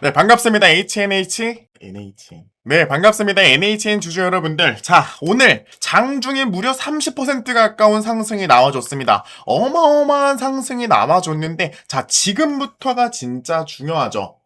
네, 반갑습니다. NHN. 네, 반갑습니다. NHN 주주 여러분들. 자, 오늘 장중에 무려 30% 가까운 상승이 나와줬습니다. 어마어마한 상승이 나와줬는데, 자, 지금부터가 진짜 중요하죠.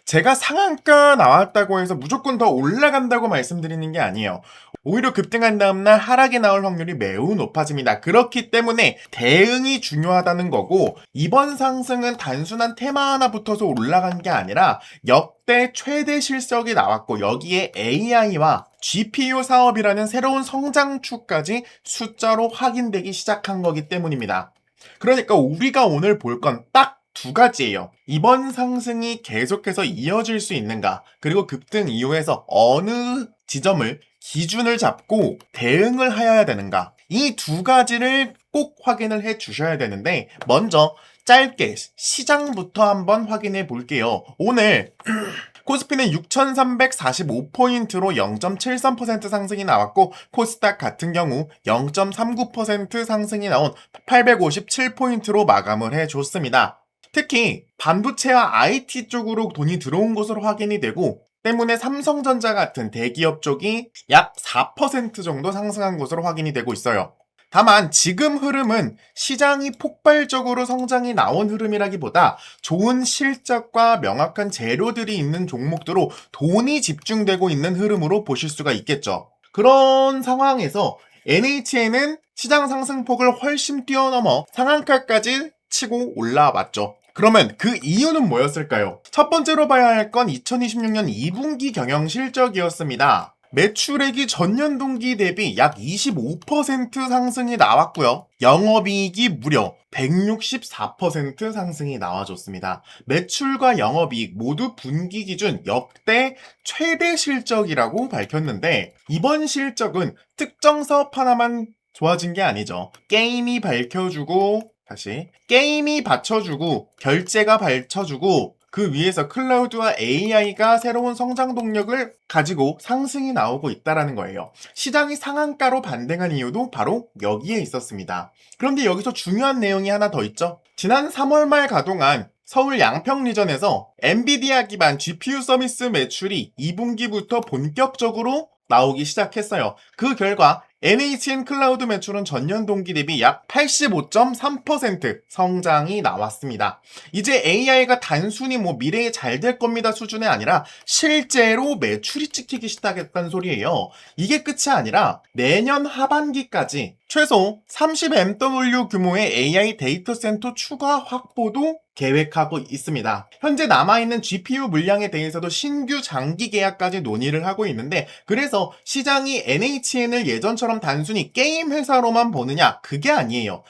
제가 상한가 나왔다고 해서 무조건 더 올라간다고 말씀드리는 게 아니에요. 오히려 급등한 다음날 하락이 나올 확률이 매우 높아집니다. 그렇기 때문에 대응이 중요하다는 거고, 이번 상승은 단순한 테마 하나 붙어서 올라간 게 아니라 역대 최대 실적이 나왔고, 여기에 AI와 GPU 사업이라는 새로운 성장축까지 숫자로 확인되기 시작한 거기 때문입니다. 그러니까 우리가 오늘 볼 건 딱 두 가지예요. 이번 상승이 계속해서 이어질 수 있는가, 그리고 급등 이후에서 어느 지점을 기준을 잡고 대응을 해야 되는가, 이 두 가지를 꼭 확인을 해 주셔야 되는데, 먼저 짧게 시장부터 한번 확인해 볼게요. 오늘 코스피는 6,345포인트로 0.73% 상승이 나왔고, 코스닥 같은 경우 0.39% 상승이 나온 857포인트로 마감을 해줬습니다. 특히 반도체와 IT 쪽으로 돈이 들어온 것으로 확인이 되고, 때문에 삼성전자 같은 대기업 쪽이 약 4% 정도 상승한 것으로 확인이 되고 있어요. 다만 지금 흐름은 시장이 폭발적으로 성장이 나온 흐름이라기보다 좋은 실적과 명확한 재료들이 있는 종목들로 돈이 집중되고 있는 흐름으로 보실 수가 있겠죠. 그런 상황에서 NHN은 시장 상승폭을 훨씬 뛰어넘어 상한가까지 치고 올라왔죠. 그러면 그 이유는 뭐였을까요? 첫 번째로 봐야 할 건 2026년 2분기 경영 실적이었습니다. 매출액이 전년 동기 대비 약 25% 상승이 나왔고요. 영업이익이 무려 164% 상승이 나와줬습니다. 매출과 영업이익 모두 분기 기준 역대 최대 실적이라고 밝혔는데, 이번 실적은 특정 사업 하나만 좋아진 게 아니죠. 게임이 밝혀주고, 게임이 받쳐주고, 결제가 받쳐주고, 그 위에서 클라우드와 AI가 새로운 성장 동력을 가지고 상승이 나오고 있다는 거예요. 시장이 상한가로 반등한 이유도 바로 여기에 있었습니다. 그런데 여기서 중요한 내용이 하나 더 있죠. 지난 3월 말 가동한 서울 양평 리전에서 엔비디아 기반 GPU 서비스 매출이 2분기부터 본격적으로 나오기 시작했어요. 그 결과 NHN 클라우드 매출은 전년 동기 대비 약 85.3% 성장이 나왔습니다. 이제 AI가 단순히 미래에 잘 될 겁니다 수준이 아니라 실제로 매출이 찍히기 시작했다는 소리예요. 이게 끝이 아니라 내년 하반기까지 최소 30MW 규모의 AI 데이터 센터 추가 확보도 계획하고 있습니다. 현재 남아있는 GPU 물량에 대해서도 신규 장기 계약까지 논의를 하고 있는데, 그래서 시장이 NHN을 예전처럼 단순히 게임 회사로만 보느냐? 그게 아니에요.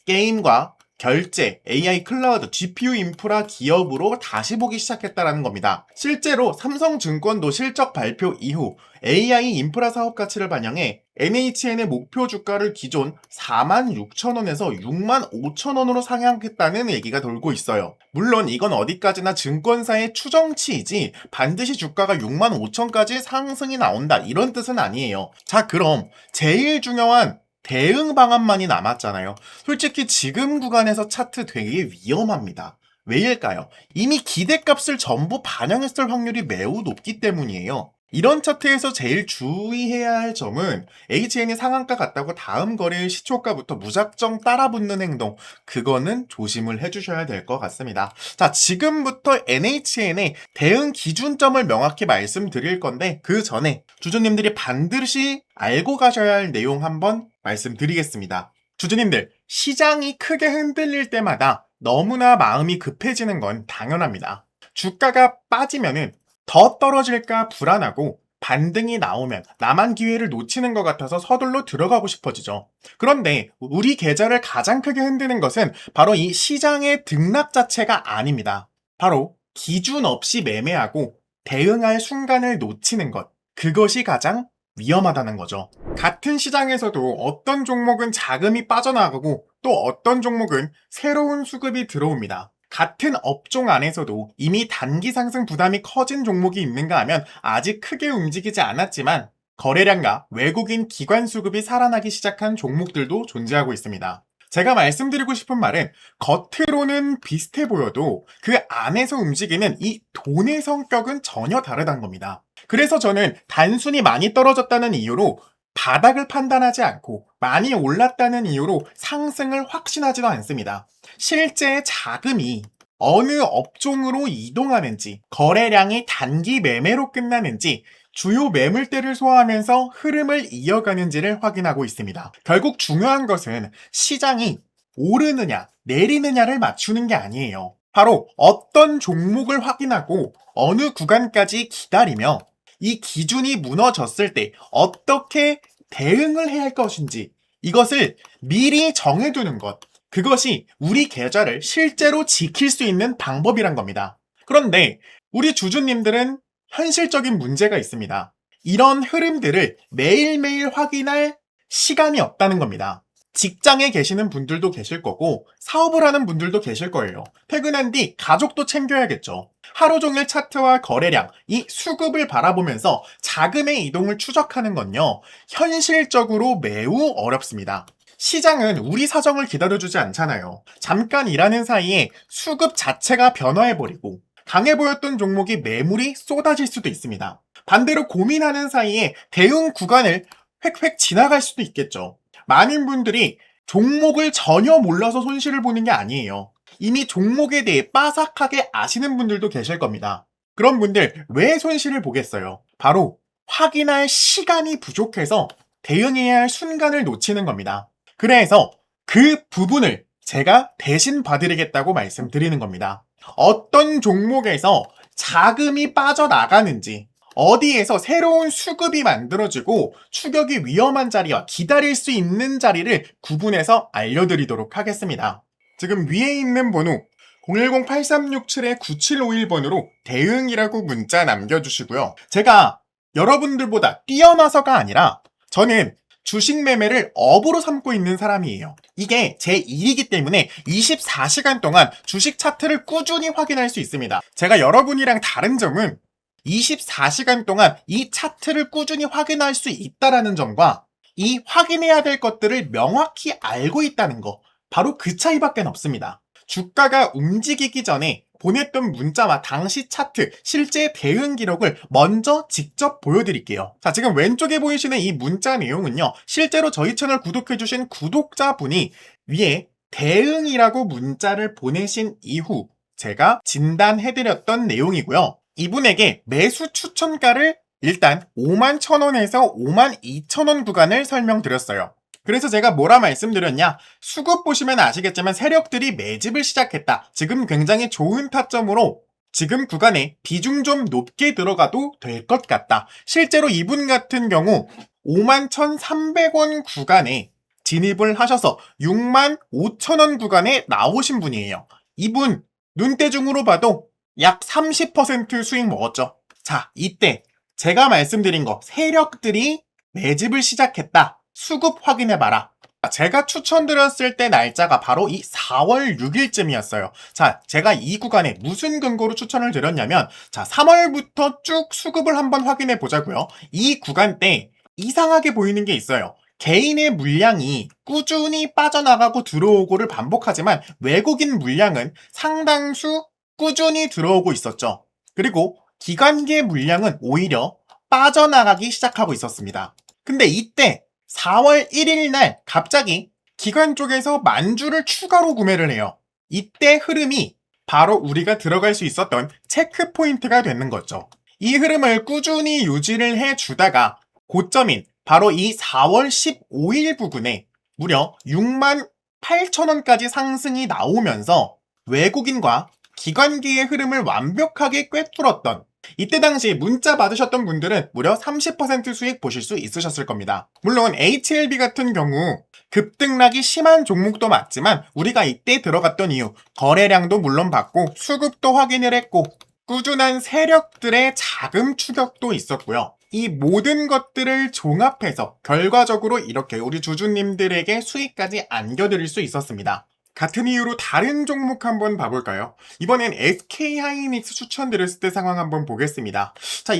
게임과 결제, AI 클라우드, GPU 인프라 기업으로 다시 보기 시작했다는 겁니다. 실제로 삼성증권도 실적 발표 이후 AI 인프라 사업 가치를 반영해 NHN의 목표 주가를 기존 46,000원에서 65,000원으로 상향했다는 얘기가 돌고 있어요. 물론 이건 어디까지나 증권사의 추정치이지 반드시 주가가 65,000까지 상승이 나온다 이런 뜻은 아니에요. 자, 그럼 제일 중요한 대응 방안만이 남았잖아요. 솔직히 지금 구간에서 차트 되게 위험합니다. 왜일까요? 이미 기대값을 전부 반영했을 확률이 매우 높기 때문이에요. 이런 차트에서 제일 주의해야 할 점은 HN이 상한가 같다고 다음 거래일 시초가부터 무작정 따라붙는 행동, 그거는 조심을 해주셔야 될 것 같습니다. 자, 지금부터 NHN의 대응 기준점을 명확히 말씀드릴 건데, 그 전에 주주님들이 반드시 알고 가셔야 할 내용 한번 말씀드리겠습니다. 주주님들, 시장이 크게 흔들릴 때마다 너무나 마음이 급해지는 건 당연합니다. 주가가 빠지면은 더 떨어질까 불안하고, 반등이 나오면 나만 기회를 놓치는 것 같아서 서둘러 들어가고 싶어지죠. 그런데 우리 계좌를 가장 크게 흔드는 것은 바로 이 시장의 등락 자체가 아닙니다. 바로 기준 없이 매매하고 대응할 순간을 놓치는 것. 그것이 가장 위험하다는 거죠. 같은 시장에서도 어떤 종목은 자금이 빠져나가고 또 어떤 종목은 새로운 수급이 들어옵니다. 같은 업종 안에서도 이미 단기 상승 부담이 커진 종목이 있는가 하면 아직 크게 움직이지 않았지만 거래량과 외국인 기관 수급이 살아나기 시작한 종목들도 존재하고 있습니다. 제가 말씀드리고 싶은 말은 겉으로는 비슷해 보여도 그 안에서 움직이는 이 돈의 성격은 전혀 다르다는 겁니다. 그래서 저는 단순히 많이 떨어졌다는 이유로 바닥을 판단하지 않고 많이 올랐다는 이유로 상승을 확신하지도 않습니다. 실제 자금이 어느 업종으로 이동하는지, 거래량이 단기 매매로 끝나는지, 주요 매물대를 소화하면서 흐름을 이어가는지를 확인하고 있습니다. 결국 중요한 것은 시장이 오르느냐, 내리느냐를 맞추는 게 아니에요. 바로 어떤 종목을 확인하고 어느 구간까지 기다리며 이 기준이 무너졌을 때 어떻게 대응을 해야 할 것인지 이것을 미리 정해두는 것. 그것이 우리 계좌를 실제로 지킬 수 있는 방법이란 겁니다. 그런데 우리 주주님들은 현실적인 문제가 있습니다. 이런 흐름들을 매일매일 확인할 시간이 없다는 겁니다. 직장에 계시는 분들도 계실 거고 사업을 하는 분들도 계실 거예요. 퇴근한 뒤 가족도 챙겨야겠죠. 하루 종일 차트와 거래량, 이 수급을 바라보면서 자금의 이동을 추적하는 건요, 현실적으로 매우 어렵습니다. 시장은 우리 사정을 기다려주지 않잖아요. 잠깐 일하는 사이에 수급 자체가 변화해버리고 강해 보였던 종목이 매물이 쏟아질 수도 있습니다. 반대로 고민하는 사이에 대응 구간을 획획 지나갈 수도 있겠죠. 많은 분들이 종목을 전혀 몰라서 손실을 보는 게 아니에요. 이미 종목에 대해 빠삭하게 아시는 분들도 계실 겁니다. 그런 분들 왜 손실을 보겠어요? 바로 확인할 시간이 부족해서 대응해야 할 순간을 놓치는 겁니다. 그래서 그 부분을 제가 대신 봐드리겠다고 말씀드리는 겁니다. 어떤 종목에서 자금이 빠져나가는지, 어디에서 새로운 수급이 만들어지고 추격이 위험한 자리와 기다릴 수 있는 자리를 구분해서 알려드리도록 하겠습니다. 지금 위에 있는 번호 010-8367-9751번으로 대응이라고 문자 남겨주시고요. 제가 여러분들보다 뛰어나서가 아니라 저는 주식 매매를 업으로 삼고 있는 사람이에요. 이게 제 일이기 때문에 24시간 동안 주식 차트를 꾸준히 확인할 수 있습니다. 제가 여러분이랑 다른 점은 24시간 동안 이 차트를 꾸준히 확인할 수 있다는 점과 이 확인해야 될 것들을 명확히 알고 있다는 거, 바로 그 차이밖에 없습니다. 주가가 움직이기 전에 보냈던 문자와 당시 차트, 실제 대응 기록을 먼저 직접 보여드릴게요. 자, 지금 왼쪽에 보이시는 이 문자 내용은요, 실제로 저희 채널 구독해주신 구독자분이 위에 대응이라고 문자를 보내신 이후 제가 진단해드렸던 내용이고요. 이분에게 매수 추천가를 일단 51,000원에서 52,000원 구간을 설명드렸어요. 그래서 제가 뭐라 말씀드렸냐, 수급 보시면 아시겠지만 세력들이 매집을 시작했다. 지금 굉장히 좋은 타점으로 지금 구간에 비중 좀 높게 들어가도 될 것 같다. 실제로 이분 같은 경우 51,300원 구간에 진입을 하셔서 65,000원 구간에 나오신 분이에요. 이분 눈대중으로 봐도 약 30% 수익 먹었죠. 자, 이때 제가 말씀드린 거, 세력들이 매집을 시작했다. 수급 확인해봐라. 제가 추천드렸을 때 날짜가 바로 이 4월 6일쯤이었어요. 자, 제가 이 구간에 무슨 근거로 추천을 드렸냐면, 자, 3월부터 쭉 수급을 한번 확인해 보자고요. 이 구간 때 이상하게 보이는 게 있어요. 개인의 물량이 꾸준히 빠져나가고 들어오고를 반복하지만 외국인 물량은 상당수 꾸준히 들어오고 있었죠. 그리고 기관계 물량은 오히려 빠져나가기 시작하고 있었습니다. 근데 이때 4월 1일 날 갑자기 기관 쪽에서 만주를 추가로 구매를 해요. 이때 흐름이 바로 우리가 들어갈 수 있었던 체크 포인트가 되는 거죠. 이 흐름을 꾸준히 유지를 해주다가 고점인 바로 이 4월 15일 부근에 무려 68,000원까지 상승이 나오면서 외국인과 기관기의 흐름을 완벽하게 꿰뚫었던, 이때 당시 문자 받으셨던 분들은 무려 30% 수익 보실 수 있으셨을 겁니다. 물론 HLB 같은 경우 급등락이 심한 종목도 맞지만 우리가 이때 들어갔던 이유, 거래량도 물론 봤고 수급도 확인을 했고 꾸준한 세력들의 자금 추격도 있었고요. 이 모든 것들을 종합해서 결과적으로 이렇게 우리 주주님들에게 수익까지 안겨드릴 수 있었습니다. 같은 이유로 다른 종목 한번 봐볼까요? 이번엔 SK하이닉스 추천드렸을 때 상황 한번 보겠습니다. 자,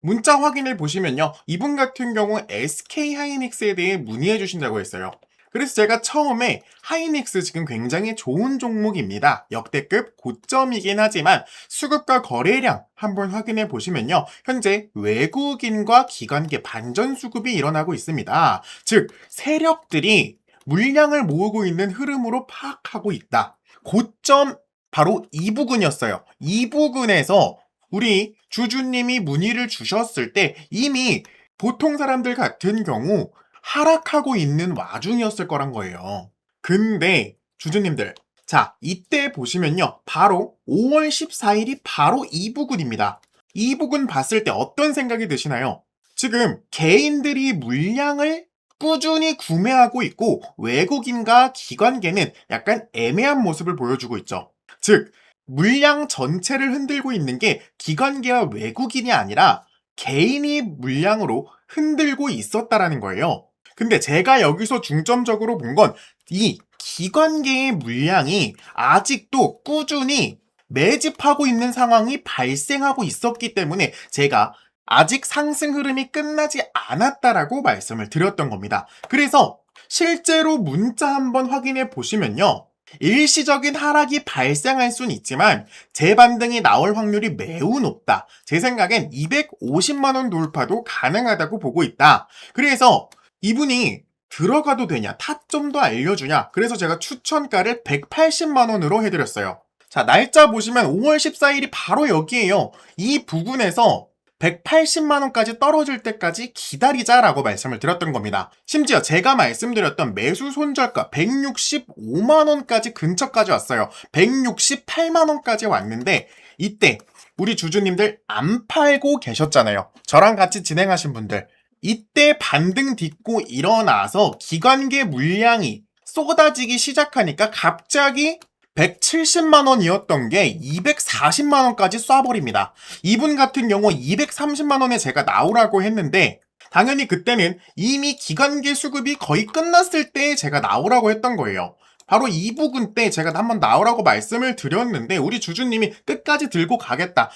문자 확인을 보시면요, 이분 같은 경우 SK하이닉스에 대해 문의해 주신다고 했어요. 그래서 제가 처음에 하이닉스 지금 굉장히 좋은 종목입니다. 역대급 고점이긴 하지만 수급과 거래량 한번 확인해 보시면요. 현재 외국인과 기관계 반전 수급이 일어나고 있습니다. 즉 세력들이 물량을 모으고 있는 흐름으로 파악하고 있다. 고점 바로 이 부근이었어요. 이 부근에서 우리 주주님이 문의를 주셨을 때 이미 보통 사람들 같은 경우 하락하고 있는 와중이었을 거란 거예요. 근데 주주님들, 자, 이때 보시면요. 바로 5월 14일이 바로 이 부근입니다. 이 부근 봤을 때 어떤 생각이 드시나요? 지금 개인들이 물량을 꾸준히 구매하고 있고 외국인과 기관계는 약간 애매한 모습을 보여주고 있죠. 즉, 물량 전체를 흔들고 있는 게 기관계와 외국인이 아니라 개인이 물량으로 흔들고 있었다라는 거예요. 근데 제가 여기서 중점적으로 본 건 이 기관계의 물량이 아직도 꾸준히 매집하고 있는 상황이 발생하고 있었기 때문에 제가 아직 상승 흐름이 끝나지 않았다라고 말씀을 드렸던 겁니다. 그래서 실제로 문자 한번 확인해 보시면요. 일시적인 하락이 발생할 수는 있지만 재반등이 나올 확률이 매우 높다. 제 생각엔 250만원 돌파도 가능하다고 보고 있다. 그래서 이분이 들어가도 되냐, 타점도 알려주냐. 그래서 제가 추천가를 180만원으로 해드렸어요. 자, 날짜 보시면 5월 14일이 바로 여기에요. 이 부분에서 180만원까지 떨어질 때까지 기다리자라고 말씀을 드렸던 겁니다. 심지어 제가 말씀드렸던 매수 손절가 165만원까지 근처까지 왔어요. 168만원까지 왔는데 이때 우리 주주님들 안 팔고 계셨잖아요. 저랑 같이 진행하신 분들. 이때 반등 딛고 일어나서 기관계 물량이 쏟아지기 시작하니까 갑자기 170만원이었던 게 240만원까지 쏴버립니다. 이분 같은 경우 230만원에 제가 나오라고 했는데 당연히 그때는 이미 기관계 수급이 거의 끝났을 때 제가 나오라고 했던 거예요. 바로 이 부분 때 제가 한번 나오라고 말씀을 드렸는데 우리 주주님이 끝까지 들고 가겠다.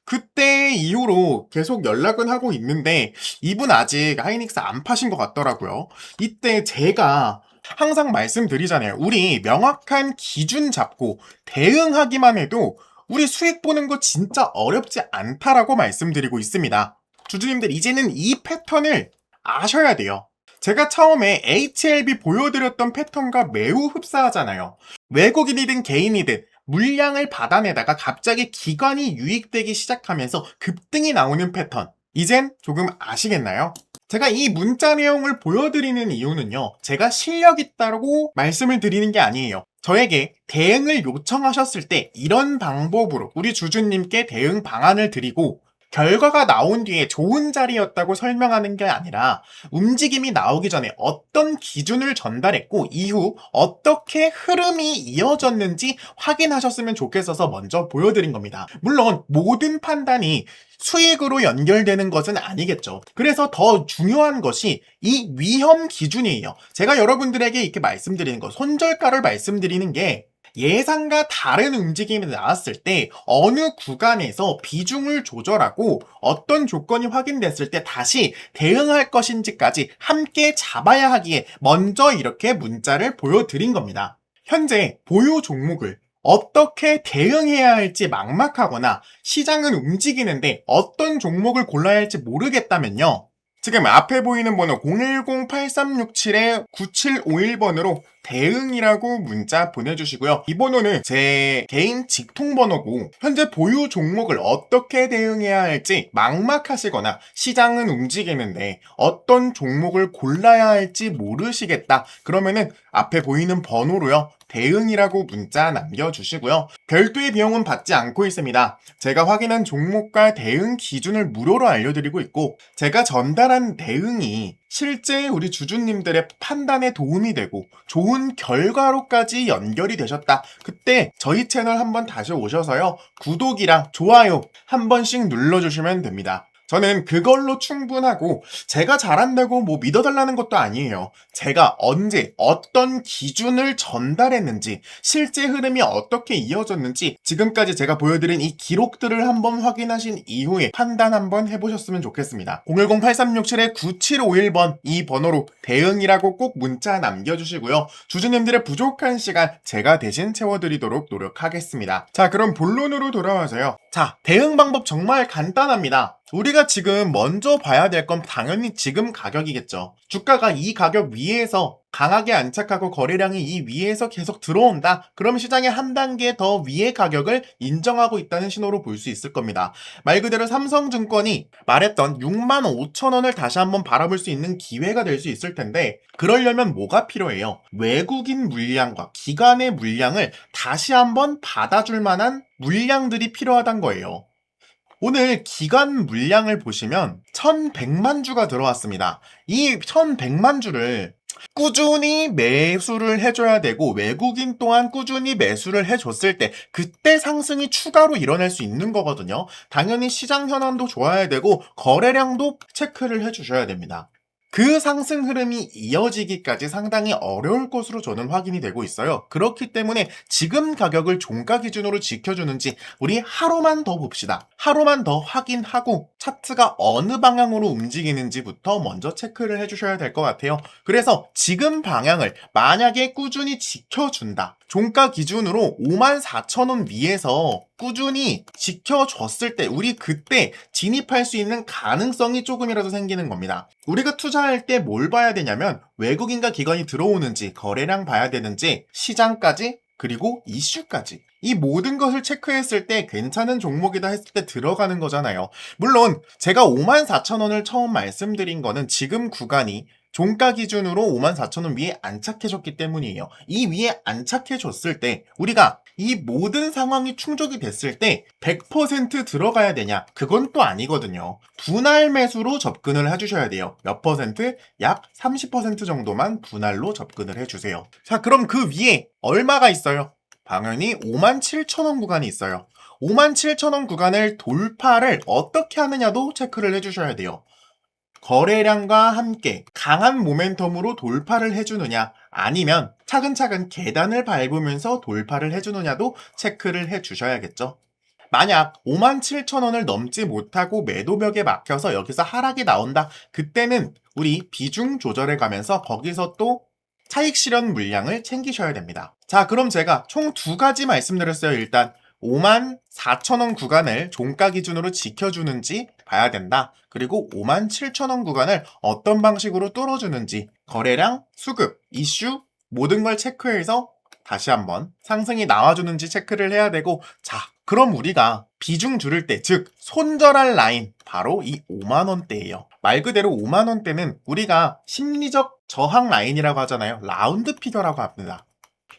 그때 이후로 계속 연락은 하고 있는데 이분 아직 하이닉스 안 파신 것 같더라고요. 이때 제가 항상 말씀드리잖아요. 우리 명확한 기준 잡고 대응하기만 해도 우리 수익 보는 거 진짜 어렵지 않다라고 말씀드리고 있습니다. 주주님들 이제는 이 패턴을 아셔야 돼요. 제가 처음에 HLB 보여드렸던 패턴과 매우 흡사하잖아요. 외국인이든 개인이든 물량을 받아내다가 갑자기 기관이 유입되기 시작하면서 급등이 나오는 패턴. 이젠 조금 아시겠나요? 제가 이 문자 내용을 보여드리는 이유는요. 제가 실력 있다고 말씀을 드리는 게 아니에요. 저에게 대응을 요청하셨을 때 이런 방법으로 우리 주주님께 대응 방안을 드리고 결과가 나온 뒤에 좋은 자리였다고 설명하는 게 아니라 움직임이 나오기 전에 어떤 기준을 전달했고 이후 어떻게 흐름이 이어졌는지 확인하셨으면 좋겠어서 먼저 보여드린 겁니다. 물론 모든 판단이 수익으로 연결되는 것은 아니겠죠. 그래서 더 중요한 것이 이 위험 기준이에요. 제가 여러분들에게 이렇게 말씀드리는 거, 손절가를 말씀드리는 게 예상과 다른 움직임이 나왔을 때 어느 구간에서 비중을 조절하고 어떤 조건이 확인됐을 때 다시 대응할 것인지까지 함께 잡아야 하기에 먼저 이렇게 문자를 보여드린 겁니다. 현재 보유 종목을 어떻게 대응해야 할지 막막하거나 시장은 움직이는데 어떤 종목을 골라야 할지 모르겠다면요. 지금 앞에 보이는 번호 010-8367-9751번으로 대응이라고 문자 보내주시고요. 이 번호는 제 개인 직통번호고 현재 보유 종목을 어떻게 대응해야 할지 막막하시거나 시장은 움직이는데 어떤 종목을 골라야 할지 모르시겠다. 그러면은 앞에 보이는 번호로요. 대응이라고 문자 남겨주시고요. 별도의 비용은 받지 않고 있습니다. 제가 확인한 종목과 대응 기준을 무료로 알려드리고 있고 제가 전달한 대응이 실제 우리 주주님들의 판단에 도움이 되고 좋은 결과로까지 연결이 되셨다. 그때 저희 채널 한번 다시 오셔서요. 구독이랑 좋아요 한 번씩 눌러주시면 됩니다. 저는 그걸로 충분하고 제가 잘한다고 뭐 믿어달라는 것도 아니에요. 제가 언제 어떤 기준을 전달했는지 실제 흐름이 어떻게 이어졌는지 지금까지 제가 보여드린 이 기록들을 한번 확인하신 이후에 판단 한번 해보셨으면 좋겠습니다. 010-8367-9751번 이 번호로 대응이라고 꼭 문자 남겨주시고요. 주주님들의 부족한 시간 제가 대신 채워드리도록 노력하겠습니다. 자, 그럼 본론으로 돌아와서요. 자, 대응 방법 정말 간단합니다. 우리가 지금 먼저 봐야 될 건 당연히 지금 가격이겠죠. 주가가 이 가격 위에서 강하게 안착하고 거래량이 이 위에서 계속 들어온다. 그럼 시장의 한 단계 더 위의 가격을 인정하고 있다는 신호로 볼 수 있을 겁니다. 말 그대로 삼성증권이 말했던 6만 5천 원을 다시 한번 바라볼 수 있는 기회가 될 수 있을 텐데 그러려면 뭐가 필요해요? 외국인 물량과 기관의 물량을 다시 한번 받아줄 만한 물량들이 필요하단 거예요. 오늘 기관 물량을 보시면 1100만 주가 들어왔습니다. 이 1100만 주를 꾸준히 매수를 해줘야 되고 외국인 또한 꾸준히 매수를 해줬을 때 그때 상승이 추가로 일어날 수 있는 거거든요. 당연히 시장 현황도 좋아야 되고 거래량도 체크를 해주셔야 됩니다. 그 상승 흐름이 이어지기까지 상당히 어려울 것으로 저는 확인이 되고 있어요. 그렇기 때문에 지금 가격을 종가 기준으로 지켜주는지 우리 하루만 더 봅시다. 하루만 더 확인하고 차트가 어느 방향으로 움직이는지부터 먼저 체크를 해주셔야 될 것 같아요. 그래서 지금 방향을 만약에 꾸준히 지켜준다. 종가 기준으로 54,000원 위에서 꾸준히 지켜줬을 때 우리 그때 진입할 수 있는 가능성이 조금이라도 생기는 겁니다. 우리가 투자할 때 뭘 봐야 되냐면 외국인과 기관이 들어오는지 거래량 봐야 되는지 시장까지 그리고 이슈까지 이 모든 것을 체크했을 때 괜찮은 종목이다 했을 때 들어가는 거잖아요. 물론 제가 54,000원을 처음 말씀드린 거는 지금 구간이 종가 기준으로 54,000원 위에 안착해줬기 때문이에요. 이 위에 안착해줬을 때 우리가 이 모든 상황이 충족이 됐을 때 100% 들어가야 되냐? 그건 또 아니거든요. 분할 매수로 접근을 해주셔야 돼요. 몇 퍼센트? 약 30% 정도만 분할로 접근을 해주세요. 자, 그럼 그 위에 얼마가 있어요? 당연히 57,000원 구간이 있어요. 57,000원 구간을 돌파를 어떻게 하느냐도 체크를 해주셔야 돼요. 거래량과 함께 강한 모멘텀으로 돌파를 해주느냐 아니면 차근차근 계단을 밟으면서 돌파를 해주느냐도 체크를 해주셔야겠죠. 만약 57,000원을 넘지 못하고 매도벽에 막혀서 여기서 하락이 나온다. 그때는 우리 비중 조절해 가면서 거기서 또 차익 실현 물량을 챙기셔야 됩니다. 자, 그럼 제가 총 두 가지 말씀드렸어요. 일단 54,000원 구간을 종가 기준으로 지켜주는지 봐야 된다. 그리고 57,000원 구간을 어떤 방식으로 뚫어주는지 거래량, 수급, 이슈 모든 걸 체크해서 다시 한번 상승이 나와주는지 체크를 해야 되고 자, 그럼 우리가 비중 줄일 때, 즉 손절할 라인 바로 이 5만원대예요. 말 그대로 5만원대는 우리가 심리적 저항 라인이라고 하잖아요. 라운드 피겨라고 합니다.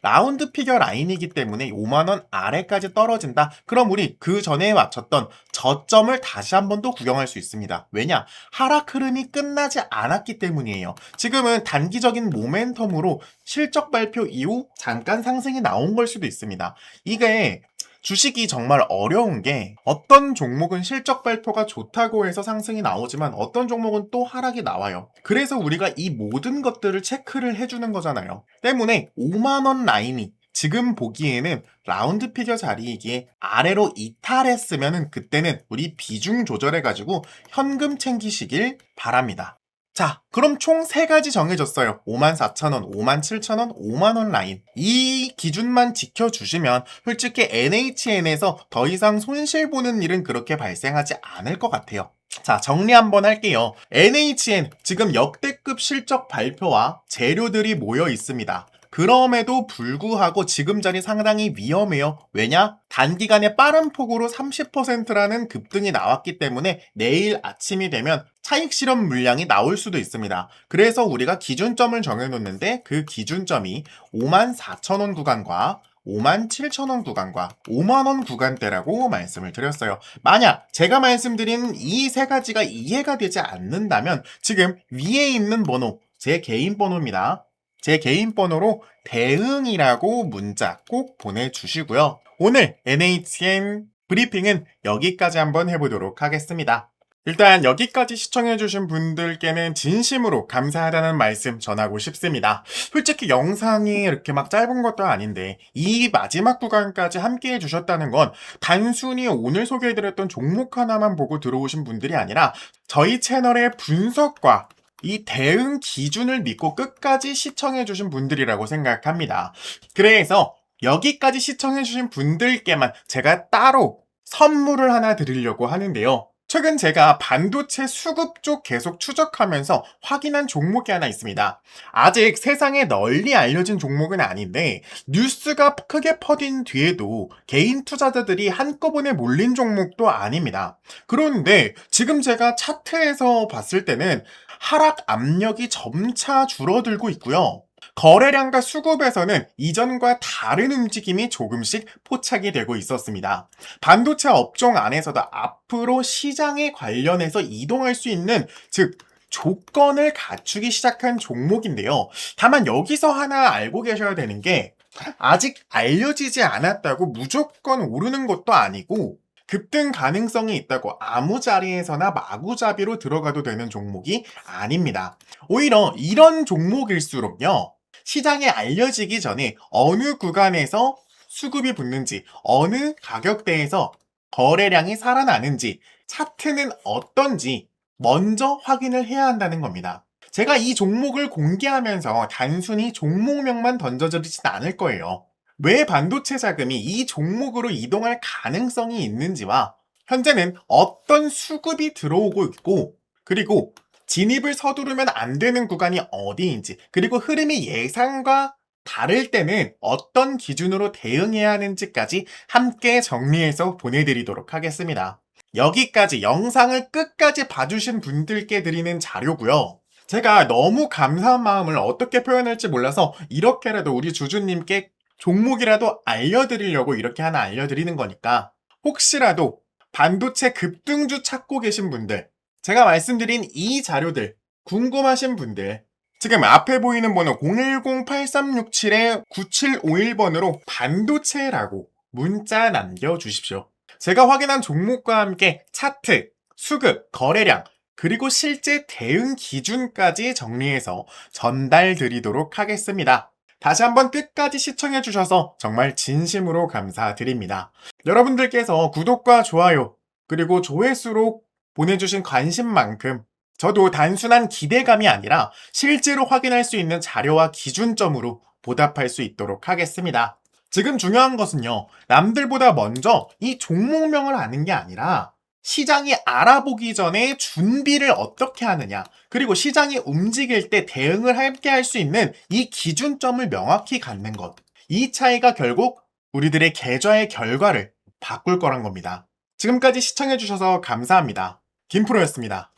라운드 피겨 라인이기 때문에 5만원 아래까지 떨어진다. 그럼 우리 그 전에 맞췄던 저점을 다시 한 번 더 구경할 수 있습니다. 왜냐? 하락 흐름이 끝나지 않았기 때문이에요. 지금은 단기적인 모멘텀으로 실적 발표 이후 잠깐 상승이 나온 걸 수도 있습니다. 이게 주식이 정말 어려운 게 어떤 종목은 실적 발표가 좋다고 해서 상승이 나오지만 어떤 종목은 또 하락이 나와요. 그래서 우리가 이 모든 것들을 체크를 해주는 거잖아요. 때문에 5만원 라인이 지금 보기에는 라운드 피겨 자리이기에 아래로 이탈했으면 그때는 우리 비중 조절해가지고 현금 챙기시길 바랍니다. 자, 그럼 총 3가지 정해졌어요. 54,000원, 57,000원, 5만원 라인. 이 기준만 지켜주시면 솔직히 NHN에서 더 이상 손실 보는 일은 그렇게 발생하지 않을 것 같아요. 자, 정리 한번 할게요. NHN 지금 역대급 실적 발표와 재료들이 모여 있습니다. 그럼에도 불구하고 지금 자리 상당히 위험해요. 왜냐? 단기간에 빠른 폭으로 30%라는 급등이 나왔기 때문에 내일 아침이 되면 차익 실현 물량이 나올 수도 있습니다. 그래서 우리가 기준점을 정해놓는데 그 기준점이 54,000원 구간과 57,000원 구간과 5만원 구간대라고 말씀을 드렸어요. 만약 제가 말씀드린 이 3가지가 이해가 되지 않는다면 지금 위에 있는 번호, 제 개인 번호입니다. 제 개인 번호로 대응이라고 문자 꼭 보내주시고요. 오늘 NHN 브리핑은 여기까지 한번 해보도록 하겠습니다. 일단 여기까지 시청해주신 분들께는 진심으로 감사하다는 말씀 전하고 싶습니다. 솔직히 영상이 이렇게 막 짧은 것도 아닌데 이 마지막 구간까지 함께 해주셨다는 건 단순히 오늘 소개해드렸던 종목 하나만 보고 들어오신 분들이 아니라 저희 채널의 분석과 이 대응 기준을 믿고 끝까지 시청해주신 분들이라고 생각합니다. 그래서 여기까지 시청해주신 분들께만 제가 따로 선물을 하나 드리려고 하는데요. 최근 제가 반도체 수급 쪽 계속 추적하면서 확인한 종목이 하나 있습니다. 아직 세상에 널리 알려진 종목은 아닌데 뉴스가 크게 퍼진 뒤에도 개인 투자자들이 한꺼번에 몰린 종목도 아닙니다. 그런데 지금 제가 차트에서 봤을 때는 하락 압력이 점차 줄어들고 있고요. 거래량과 수급에서는 이전과 다른 움직임이 조금씩 포착이 되고 있었습니다. 반도체 업종 안에서도 앞으로 시장에 관련해서 이동할 수 있는, 즉 조건을 갖추기 시작한 종목인데요. 다만 여기서 하나 알고 계셔야 되는 게 아직 알려지지 않았다고 무조건 오르는 것도 아니고 급등 가능성이 있다고 아무 자리에서나 마구잡이로 들어가도 되는 종목이 아닙니다. 오히려 이런 종목일수록요, 시장에 알려지기 전에 어느 구간에서 수급이 붙는지, 어느 가격대에서 거래량이 살아나는지, 차트는 어떤지 먼저 확인을 해야 한다는 겁니다. 제가 이 종목을 공개하면서 단순히 종목명만 던져드리진 않을 거예요. 왜 반도체 자금이 이 종목으로 이동할 가능성이 있는지와 현재는 어떤 수급이 들어오고 있고, 그리고 진입을 서두르면 안 되는 구간이 어디인지, 그리고 흐름이 예상과 다를 때는 어떤 기준으로 대응해야 하는지까지 함께 정리해서 보내드리도록 하겠습니다. 여기까지 영상을 끝까지 봐주신 분들께 드리는 자료고요. 제가 너무 감사한 마음을 어떻게 표현할지 몰라서 이렇게라도 우리 주주님께 종목이라도 알려드리려고 이렇게 하나 알려드리는 거니까, 혹시라도 반도체 급등주 찾고 계신 분들, 제가 말씀드린 이 자료들 궁금하신 분들, 지금 앞에 보이는 번호 010-8367-9751번으로 반도체라고 문자 남겨주십시오. 제가 확인한 종목과 함께 차트, 수급, 거래량, 그리고 실제 대응 기준까지 정리해서 전달 드리도록 하겠습니다. 다시 한번 끝까지 시청해주셔서 정말 진심으로 감사드립니다. 여러분들께서 구독과 좋아요, 그리고 조회수로 보내주신 관심만큼 저도 단순한 기대감이 아니라 실제로 확인할 수 있는 자료와 기준점으로 보답할 수 있도록 하겠습니다. 지금 중요한 것은요, 남들보다 먼저 이 종목명을 아는 게 아니라 시장이 알아보기 전에 준비를 어떻게 하느냐, 그리고 시장이 움직일 때 대응을 함께 할 수 있는 이 기준점을 명확히 갖는 것. 이 차이가 결국 우리들의 계좌의 결과를 바꿀 거란 겁니다. 지금까지 시청해주셔서 감사합니다. 김프로였습니다.